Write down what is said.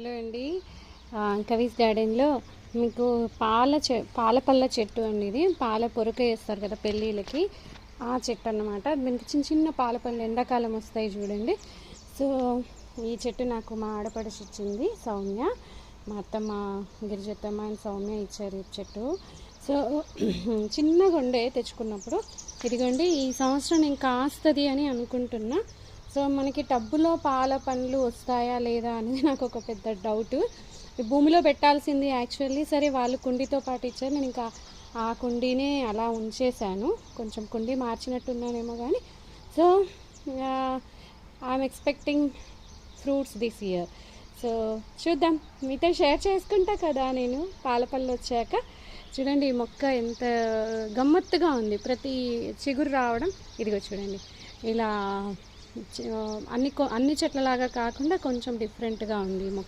Hello అండి. కవీస్ గార్డెన్లో మీకు పాల పళ్ళ చెట్టు అండి. ఇది పాల పొరక వేస్తారు కదా పెళ్ళిళ్ళకి, ఆ చెట్టు అన్నమాట. దీనికి చిన్న చిన్న పాల పళ్ళు ఎండాకాలం వస్తాయి చూడండి. సో ఈ చెట్టు నాకు మా ఆడపడుచు ఇచ్చింది, సౌమ్య. మా అత్తమ్మ గిరిజత్తమ్మ అండ్ సౌమ్య ఇచ్చారు ఈ చెట్టు. సో చిన్నగా ఉండే తెచ్చుకున్నప్పుడు, ఇదిగోండి ఈ సంవత్సరం నేను కాస్తుంది అని అనుకుంటున్నా. సో మనకి టబ్బులో పాల పండ్లు వస్తాయా లేదా అనేది నాకు ఒక పెద్ద డౌట్. భూమిలో పెట్టాల్సింది యాక్చువల్లీ. సరే వాళ్ళు కుండీతో పాటు ఇచ్చారు, నేను ఇంకా ఆ కుండీనే అలా ఉంచేశాను. కొంచెం కుండీ మార్చినట్టున్నానేమో కానీ. So I'm expecting fruits this year. So చూద్దాం, మీతో షేర్ చేసుకుంటా కదా నేను పాలపళ్ళు వచ్చాక. చూడండి ఈ మొక్క ఎంత గమ్మత్తుగా ఉంది, ప్రతి చిగురు రావడం. ఇదిగో చూడండి ఇలా అన్ని చెట్లలాగా కాకుండా కొంచెం డిఫరెంట్గా ఉంది ఈ మొక్క.